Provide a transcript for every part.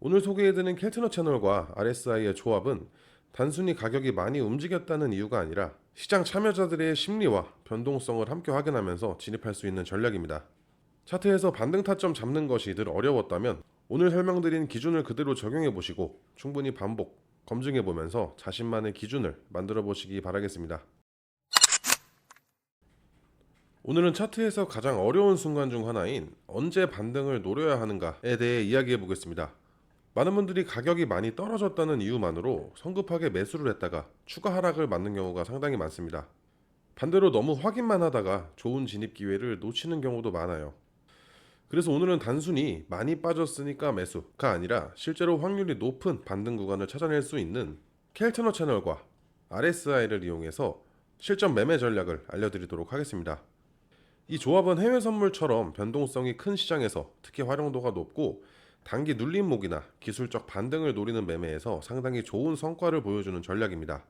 오늘 소개해드린 켈트너 채널과 RSI의 조합은 단순히 가격이 많이 움직였다는 이유가 아니라 시장 참여자들의 심리와 변동성을 함께 확인하면서 진입할 수 있는 전략입니다. 차트에서 반등 타점 잡는 것이 늘 어려웠다면 오늘 설명드린 기준을 그대로 적용해 보시고 충분히 반복, 검증해 보면서 자신만의 기준을 만들어 보시기 바라겠습니다. 오늘은 차트에서 가장 어려운 순간 중 하나인 언제 반등을 노려야 하는가에 대해 이야기해 보겠습니다. 많은 분들이 가격이 많이 떨어졌다는 이유만으로 성급하게 매수를 했다가 추가 하락을 맞는 경우가 상당히 많습니다. 반대로 너무 확인만 하다가 좋은 진입 기회를 놓치는 경우도 많아요. 그래서 오늘은 단순히 많이 빠졌으니까 매수가 아니라 실제로 확률이 높은 반등 구간을 찾아낼 수 있는 켈트너 채널과 RSI를 이용해서 실전 매매 전략을 알려드리도록 하겠습니다. 이 조합은 해외 선물처럼 변동성이 큰 시장에서 특히 활용도가 높고 단기 눌림목이나 기술적 반등을 노리는 매매에서 상당히 좋은 성과를 보여주는 전략입니다.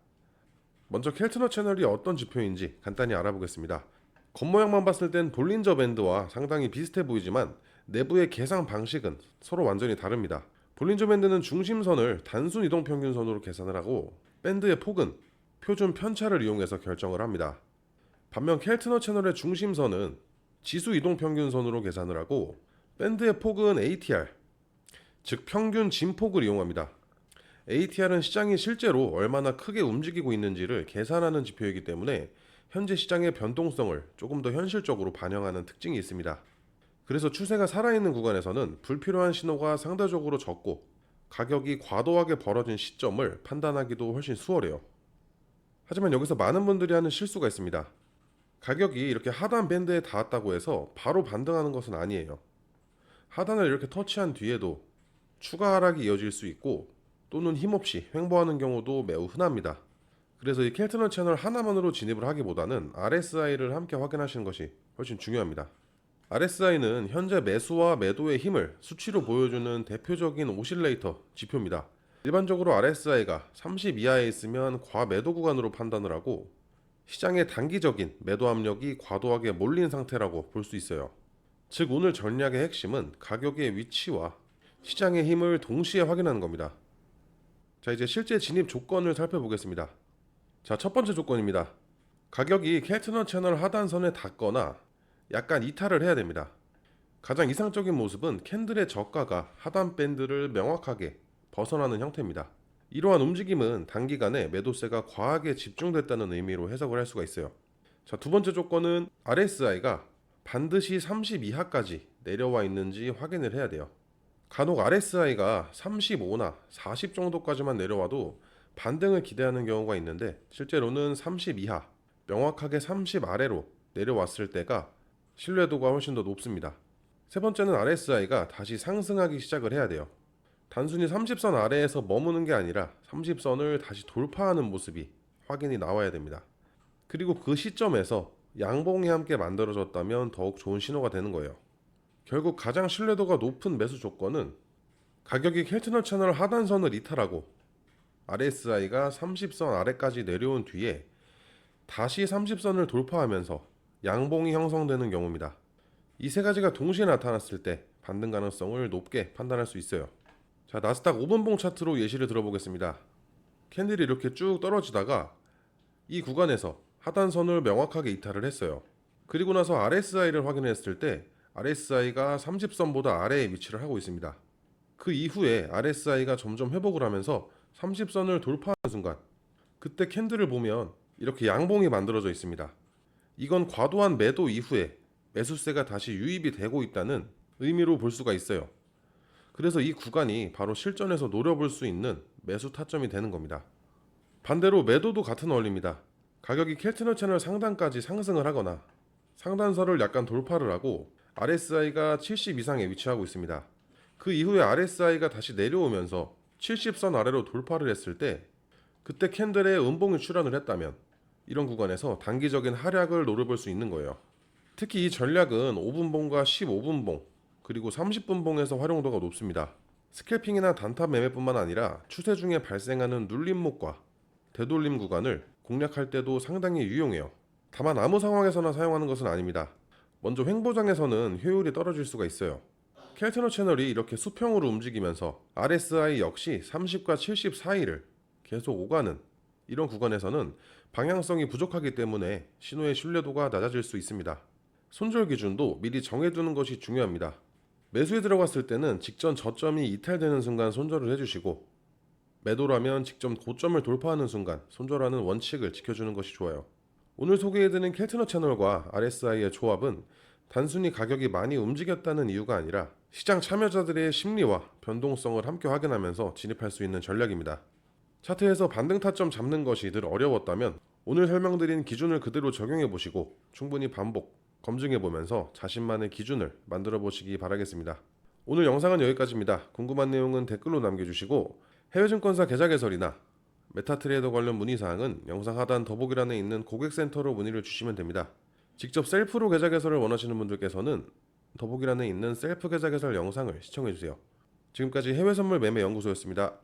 먼저 켈트너 채널이 어떤 지표인지 간단히 알아보겠습니다. 겉모양만 봤을 땐 볼린저 밴드와 상당히 비슷해 보이지만 내부의 계산 방식은 서로 완전히 다릅니다. 볼린저 밴드는 중심선을 단순 이동평균선으로 계산을 하고 밴드의 폭은 표준 편차를 이용해서 결정을 합니다. 반면 켈트너 채널의 중심선은 지수 이동평균선으로 계산을 하고 밴드의 폭은 ATR, 즉 평균 진폭을 이용합니다. ATR은 시장이 실제로 얼마나 크게 움직이고 있는지를 계산하는 지표이기 때문에 현재 시장의 변동성을 조금 더 현실적으로 반영하는 특징이 있습니다. 그래서 추세가 살아있는 구간에서는 불필요한 신호가 상대적으로 적고 가격이 과도하게 벌어진 시점을 판단하기도 훨씬 수월해요. 하지만 여기서 많은 분들이 하는 실수가 있습니다. 가격이 이렇게 하단 밴드에 닿았다고 해서 바로 반등하는 것은 아니에요. 하단을 이렇게 터치한 뒤에도 추가 하락이 이어질 수 있고 또는 힘없이 횡보하는 경우도 매우 흔합니다. 그래서 이 켈트너 채널 하나만으로 진입을 하기보다는 RSI를 함께 확인하시는 것이 훨씬 중요합니다. RSI는 현재 매수와 매도의 힘을 수치로 보여주는 대표적인 오실레이터 지표입니다. 일반적으로 RSI가 30 이하에 있으면 과매도 구간으로 판단을 하고 시장의 단기적인 매도 압력이 과도하게 몰린 상태라고 볼 수 있어요. 즉 오늘 전략의 핵심은 가격의 위치와 시장의 힘을 동시에 확인하는 겁니다. 자, 이제 실제 진입 조건을 살펴보겠습니다. 자, 첫 번째 조건입니다. 가격이 켈트너 채널 하단선에 닿거나 약간 이탈을 해야 됩니다. 가장 이상적인 모습은 캔들의 저가가 하단 밴드를 명확하게 벗어나는 형태입니다. 이러한 움직임은 단기간에 매도세가 과하게 집중됐다는 의미로 해석을 할 수가 있어요. 자, 두 번째 조건은 RSI가 반드시 30 이하까지 내려와 있는지 확인을 해야 돼요. 간혹 RSI가 35나 40 정도까지만 내려와도 반등을 기대하는 경우가 있는데 실제로는 30 이하, 명확하게 30 아래로 내려왔을 때가 신뢰도가 훨씬 더 높습니다. 세 번째는 RSI가 다시 상승하기 시작을 해야 돼요. 단순히 30선 아래에서 머무는 게 아니라 30선을 다시 돌파하는 모습이 확인이 나와야 됩니다. 그리고 그 시점에서 양봉이 함께 만들어졌다면 더욱 좋은 신호가 되는 거예요. 결국 가장 신뢰도가 높은 매수 조건은 가격이 켈트너 채널 하단선을 이탈하고 RSI가 30선 아래까지 내려온 뒤에 다시 30선을 돌파하면서 양봉이 형성되는 경우입니다. 이 세 가지가 동시에 나타났을 때 반등 가능성을 높게 판단할 수 있어요. 자, 나스닥 5분봉 차트로 예시를 들어보겠습니다. 캔들이 이렇게 쭉 떨어지다가 이 구간에서 하단선을 명확하게 이탈을 했어요. 그리고 나서 RSI를 확인했을 때 RSI가 30선보다 아래에 위치를 하고 있습니다. 그 이후에 RSI가 점점 회복을 하면서 30선을 돌파하는 순간 그때 캔들을 보면 이렇게 양봉이 만들어져 있습니다. 이건 과도한 매도 이후에 매수세가 다시 유입이 되고 있다는 의미로 볼 수가 있어요. 그래서 이 구간이 바로 실전에서 노려볼 수 있는 매수 타점이 되는 겁니다. 반대로 매도도 같은 원리입니다. 가격이 켈트너 채널 상단까지 상승을 하거나 상단선을 약간 돌파를 하고 RSI가 70 이상에 위치하고 있습니다. 그 이후에 RSI가 다시 내려오면서 70선 아래로 돌파를 했을 때 그때 캔들에 음봉이 출현을 했다면 이런 구간에서 단기적인 하락을 노려볼 수 있는 거예요. 특히 이 전략은 5분봉과 15분봉 그리고 30분봉에서 활용도가 높습니다. 스캘핑이나 단타 매매뿐만 아니라 추세 중에 발생하는 눌림목과 되돌림 구간을 공략할 때도 상당히 유용해요. 다만 아무 상황에서나 사용하는 것은 아닙니다. 먼저 횡보장에서는 효율이 떨어질 수가 있어요. 켈트너 채널이 이렇게 수평으로 움직이면서 RSI 역시 30과 70 사이를 계속 오가는 이런 구간에서는 방향성이 부족하기 때문에 신호의 신뢰도가 낮아질 수 있습니다. 손절 기준도 미리 정해두는 것이 중요합니다. 매수에 들어갔을 때는 직전 저점이 이탈되는 순간 손절을 해주시고, 매도라면 직전 고점을 돌파하는 순간 손절하는 원칙을 지켜주는 것이 좋아요. 오늘 소개해드린 켈트너 채널과 RSI의 조합은 단순히 가격이 많이 움직였다는 이유가 아니라 시장 참여자들의 심리와 변동성을 함께 확인하면서 진입할 수 있는 전략입니다. 차트에서 반등 타점 잡는 것이 늘 어려웠다면 오늘 설명드린 기준을 그대로 적용해 보시고 충분히 반복, 검증해 보면서 자신만의 기준을 만들어 보시기 바라겠습니다. 오늘 영상은 여기까지입니다. 궁금한 내용은 댓글로 남겨주시고 해외증권사 계좌 개설이나 메타트레이더 관련 문의사항은 영상 하단 더보기란에 있는 고객센터로 문의를 주시면 됩니다. 직접 셀프로 계좌 개설을 원하시는 분들께서는 더보기란에 있는 셀프 계좌 개설 영상을 시청해주세요. 지금까지 해외선물 매매 연구소였습니다.